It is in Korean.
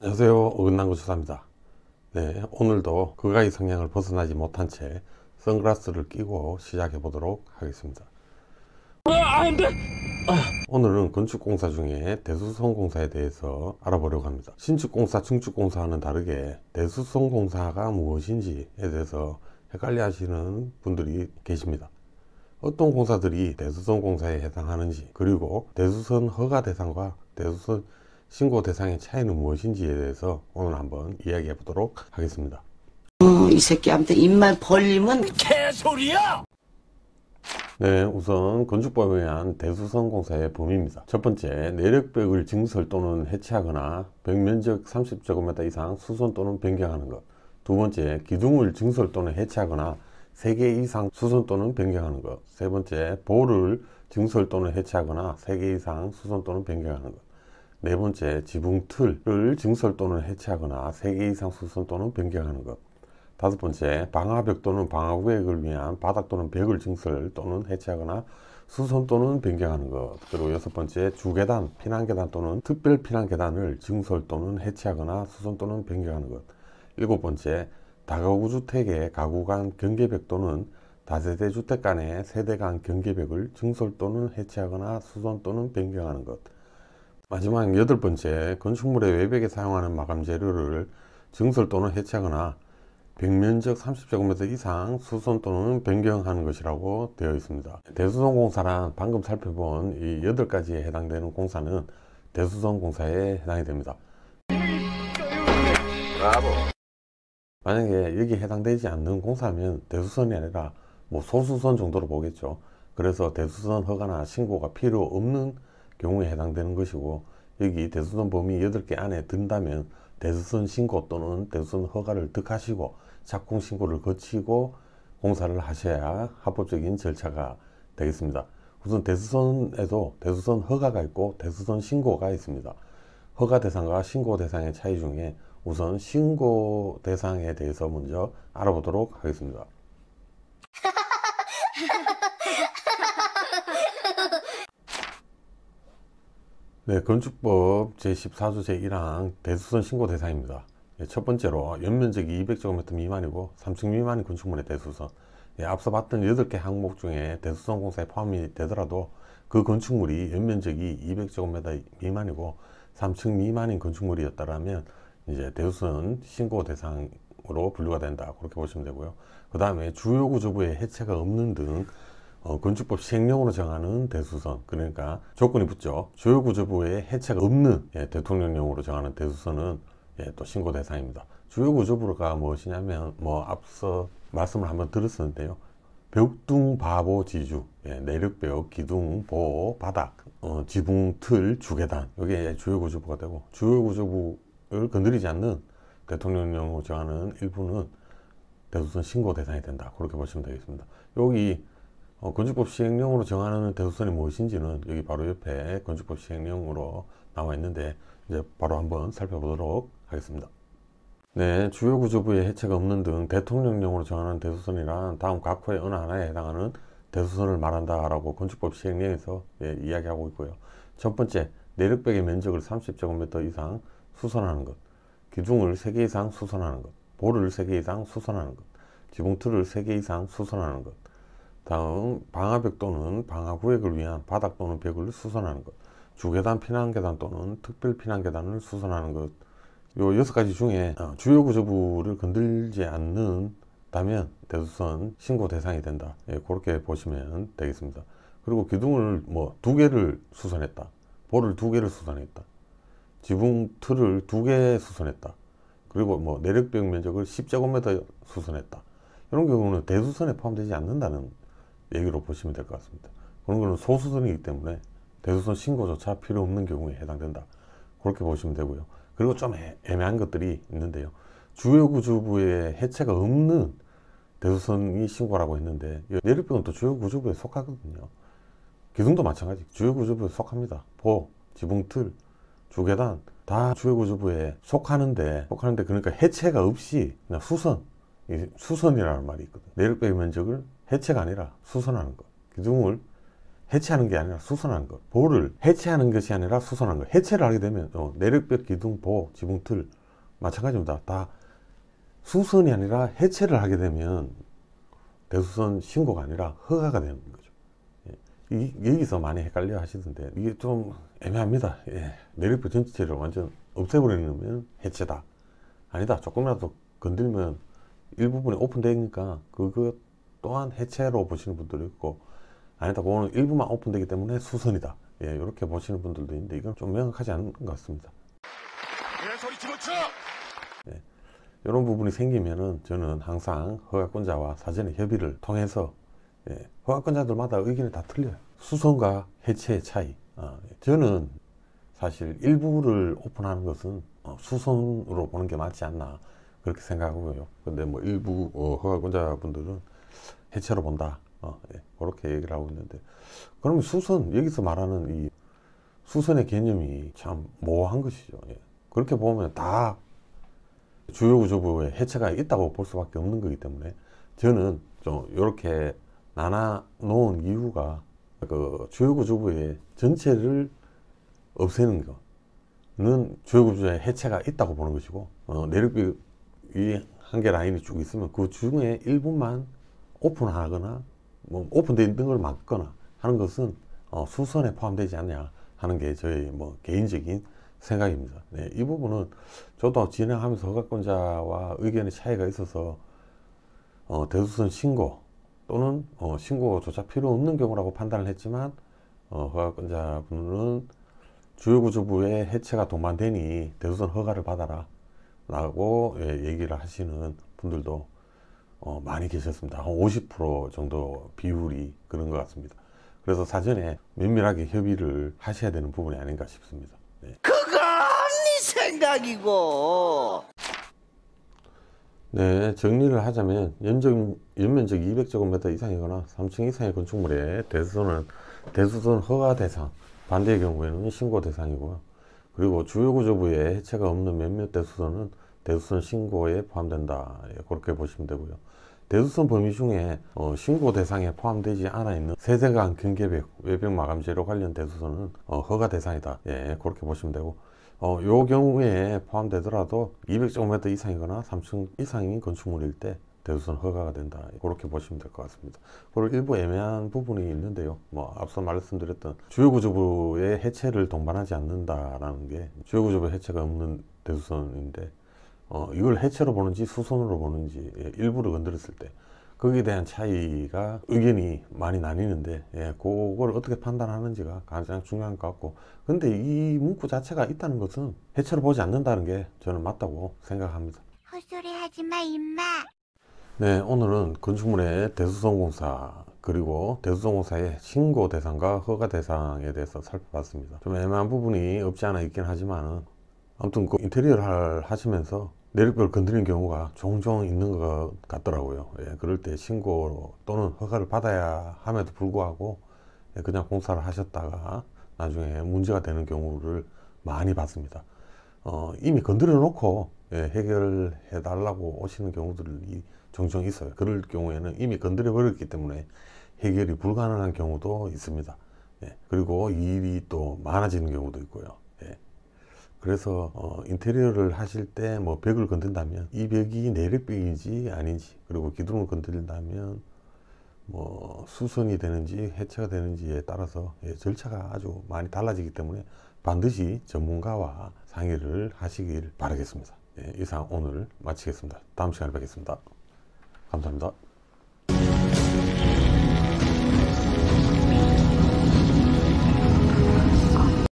안녕하세요. 어긋난 구조사입니다. 네, 오늘도 그가의 성향을 벗어나지 못한 채 선글라스를 끼고 시작해 보도록 하겠습니다. 오늘은 건축공사 중에 대수선공사에 대해서 알아보려고 합니다. 신축공사, 증축공사와는 다르게 대수선공사가 무엇인지에 대해서 헷갈려 하시는 분들이 계십니다. 어떤 공사들이 대수선공사에 해당하는지, 그리고 대수선 허가 대상과 대수선 신고 대상의 차이는 무엇인지에 대해서 오늘 한번 이야기해 보도록 하겠습니다. 이 새끼한테 입만 벌리면 개소리야! 네, 우선 건축법에 의한 대수선 공사의 범위입니다. 첫 번째, 내력벽을 증설 또는 해체하거나 벽면적 30제곱미터 이상 수선 또는 변경하는 것. 두 번째, 기둥을 증설 또는 해체하거나 3개 이상 수선 또는 변경하는 것. 세 번째, 보를 증설 또는 해체하거나 3개 이상 수선 또는 변경하는 것. 네 번째, 지붕틀을 증설 또는 해체하거나 3개 이상 수선 또는 변경하는 것. 다섯 번째, 방화벽 또는 방화구역을 위한 바닥 또는 벽을 증설 또는 해체하거나 수선 또는 변경하는 것. 그리고 여섯 번째, 주계단, 피난계단 또는 특별 피난계단을 증설 또는 해체하거나 수선 또는 변경하는 것. 일곱 번째, 다가구 주택의 가구 간 경계벽 또는 다세대 주택 간의 세대 간 경계벽을 증설 또는 해체하거나 수선 또는 변경하는 것. 마지막 여덟 번째, 건축물의 외벽에 사용하는 마감 재료를 증설 또는 해체하거나 벽면적 30제곱미터 이상 수선 또는 변경하는 것이라고 되어 있습니다. 대수선 공사란 방금 살펴본 이 8가지에 해당되는 공사는 대수선 공사에 해당이 됩니다. 브라보. 만약에 여기 해당되지 않는 공사면 대수선이 아니라 뭐 소수선 정도로 보겠죠. 그래서 대수선 허가나 신고가 필요 없는 경우에 해당되는 것이고, 여기 대수선 범위 8개 안에 든다면 대수선 신고 또는 대수선 허가를 득하시고 착공 신고를 거치고 공사를 하셔야 합법적인 절차가 되겠습니다. 우선 대수선에도 대수선 허가가 있고 대수선 신고가 있습니다. 허가 대상과 신고 대상의 차이 중에 우선 신고 대상에 대해서 먼저 알아보도록 하겠습니다. 네, 건축법 제14조 제1항 대수선 신고 대상입니다. 첫 번째로 연면적이 200제곱미터 미만이고 3층 미만인 건축물의 대수선. 앞서 봤던 8개 항목 중에 대수선 공사에 포함이 되더라도 그 건축물이 연면적이 200제곱미터 미만이고 3층 미만인 건축물이었다면 이제 대수선 신고 대상으로 분류가 된다, 그렇게 보시면 되고요. 그 다음에 주요 구조부에 해체가 없는 등 건축법 시행령으로 정하는 대수선, 그러니까 조건이 붙죠. 주요 구조부에 해체가 없는 대통령령으로 정하는 대수선은 또 신고 대상입니다. 주요 구조부가 무엇이냐면 앞서 말씀을 한번 드렸었는데요. 벽둥, 바보, 지주, 내력벽, 기둥, 보, 바닥, 지붕, 틀, 주계단, 이게 주요 구조부가 되고, 주요 구조부를 건드리지 않는 대통령령으로 정하는 일부는 대수선 신고 대상이 된다, 그렇게 보시면 되겠습니다. 여기 건축법 시행령으로 정하는 대수선이 무엇인지는 여기 바로 옆에 건축법 시행령으로 나와 있는데 이제 바로 한번 살펴보도록 하겠습니다. 네, 주요 구조부에 해체가 없는 등 대통령령으로 정하는 대수선이란 다음 각호의 어느 하나에 해당하는 대수선을 말한다 라고 건축법 시행령에서 이야기하고 있고요. 첫 번째, 내력벽의 면적을 30제곱미터 이상 수선하는 것, 기둥을 3개 이상 수선하는 것, 보를 3개 이상 수선하는 것, 지붕틀을 3개 이상 수선하는 것. 다음, 방화벽 또는 방화구역을 위한 바닥 또는 벽을 수선하는 것, 주계단, 피난계단 또는 특별 피난계단을 수선하는 것. 요 6가지 중에 주요 구조부를 건들지 않는다면 대수선 신고 대상이 된다, 그렇게 보시면 되겠습니다. 그리고 기둥을 2개를 수선했다, 볼을 2개를 수선했다, 지붕 틀을 2개 수선했다, 그리고 내력벽 면적을 10제곱미터 수선했다, 이런 경우는 대수선에 포함되지 않는다는 얘기로 보시면 될 것 같습니다. 그런 거는 소수선이기 때문에 대수선 신고조차 필요 없는 경우에 해당된다, 그렇게 보시면 되고요. 그리고 좀 애매한 것들이 있는데요. 주요 구조부에 해체가 없는 대수선이 신고라고 했는데, 내력벽은 또 주요 구조부에 속하거든요. 기둥도 마찬가지 주요 구조부에 속합니다. 보, 지붕, 틀, 주계단 다 주요 구조부에 속하는데 그러니까 해체가 없이 그냥 수선이라는 말이 있거든요. 내력벽의 면적을 해체가 아니라 수선하는 것, 기둥을 해체하는 게 아니라 수선하는 것. 볼을 해체하는 것이 아니라 수선하는 것. 해체를 하게 되면 내력벽, 기둥, 보, 지붕틀 마찬가지입니다. 다 수선이 아니라 해체를 하게 되면 대수선 신고가 아니라 허가가 되는 거죠. 여기서 많이 헷갈려 하시던데 이게 좀 애매합니다. 내력벽 전체를 완전 없애버리면 해체다. 아니다. 조금이라도 건들면 일부분이 오픈되니까 그것 또한 해체로 보시는 분들도 있고, 아니다. 그거는 일부만 오픈되기 때문에 수선이다. 이렇게 보시는 분들도 있는데 이건 좀 명확하지 않은 것 같습니다. 소리 집어쳐! 이런 부분이 생기면은 저는 항상 허가권자와 사전에 협의를 통해서, 허가권자들마다 의견이 다 틀려요. 수선과 해체의 차이. 저는 사실 일부를 오픈하는 것은 수선으로 보는 게 맞지 않나 그렇게 생각하고요. 근데 뭐 일부 허가권자분들은 해체로 본다. 그렇게 얘기를 하고 있는데, 그러면 수선, 여기서 말하는 이 수선의 개념이 참 모호한 것이죠. 그렇게 보면 다 주요 구조부에 해체가 있다고 볼 수밖에 없는 거기 때문에 저는 좀 이렇게 나눠 놓은 이유가 그 주요 구조부의 전체를 없애는 거는 주요 구조부의 해체가 있다고 보는 것이고, 내력벽 이 한 개 라인이 쭉 있으면 그 중에 일부만 오픈하거나 뭐 오픈되어 있는 걸 막거나 하는 것은 수선에 포함되지 않냐 하는 게 저의 뭐 개인적인 생각입니다. 이 부분은 저도 진행하면서 허가권자와 의견의 차이가 있어서 대수선 신고 또는 신고조차 필요 없는 경우라고 판단을 했지만, 허가권자분은 주요구조부의 해체가 동반되니 대수선 허가를 받아라 라고 얘기를 하시는 분들도 많이 계셨습니다. 한 50% 정도 비율이 그런 것 같습니다. 그래서 사전에 면밀하게 협의를 하셔야 되는 부분이 아닌가 싶습니다. 그건 네 생각이고. 정리를 하자면 연면적 200제곱미터 이상이거나 3층 이상의 건축물에 대수선 허가 대상, 반대의 경우에는 신고 대상이고요. 그리고 주요구조부에 해체가 없는 몇몇 대수선은 대수선 신고에 포함된다. 그렇게 보시면 되고요. 대수선 범위 중에 신고 대상에 포함되지 않아 있는 세대간 경계벽, 외벽 마감 재료 관련 대수선은 허가 대상이다. 그렇게 보시면 되고, 요 경우에 포함되더라도 200제곱미터 이상이거나 3층 이상인 건축물일 때 대수선 허가가 된다. 그렇게 보시면 될 것 같습니다. 그리고 일부 애매한 부분이 있는데요. 뭐 앞서 말씀드렸던 주요구조부의 해체를 동반하지 않는다라는 게 주요구조부 해체가 없는 대수선인데, 이걸 해체로 보는지 수선으로 보는지 일부를 건드렸을 때 거기에 대한 차이가 의견이 많이 나뉘는데, 그걸 어떻게 판단하는지가 가장 중요한 것 같고, 근데 이 문구 자체가 있다는 것은 해체로 보지 않는다는 게 저는 맞다고 생각합니다. 헛소리 하지마 임마. 오늘은 건축물의 대수선 공사 그리고 대수선 공사의 신고 대상과 허가 대상에 대해서 살펴봤습니다. 좀 애매한 부분이 없지 않아 있긴 하지만, 아무튼 그 인테리어를 하시면서 내력벽을 건드리는 경우가 종종 있는 것 같더라고요. 그럴 때 신고 또는 허가를 받아야 함에도 불구하고 그냥 공사를 하셨다가 나중에 문제가 되는 경우를 많이 봤습니다. 이미 건드려 놓고 해결해 달라고 오시는 경우들이 종종 있어요. 그럴 경우에는 이미 건드려 버렸기 때문에 해결이 불가능한 경우도 있습니다. 그리고 일이 또 많아지는 경우도 있고요. 그래서 인테리어를 하실 때 뭐 벽을 건든다면 이 벽이 내력벽인지 아닌지, 그리고 기둥을 건드린다면 뭐 수선이 되는지 해체가 되는지에 따라서 절차가 아주 많이 달라지기 때문에 반드시 전문가와 상의를 하시길 바라겠습니다. 이상 오늘 마치겠습니다. 다음 시간에 뵙겠습니다. 감사합니다.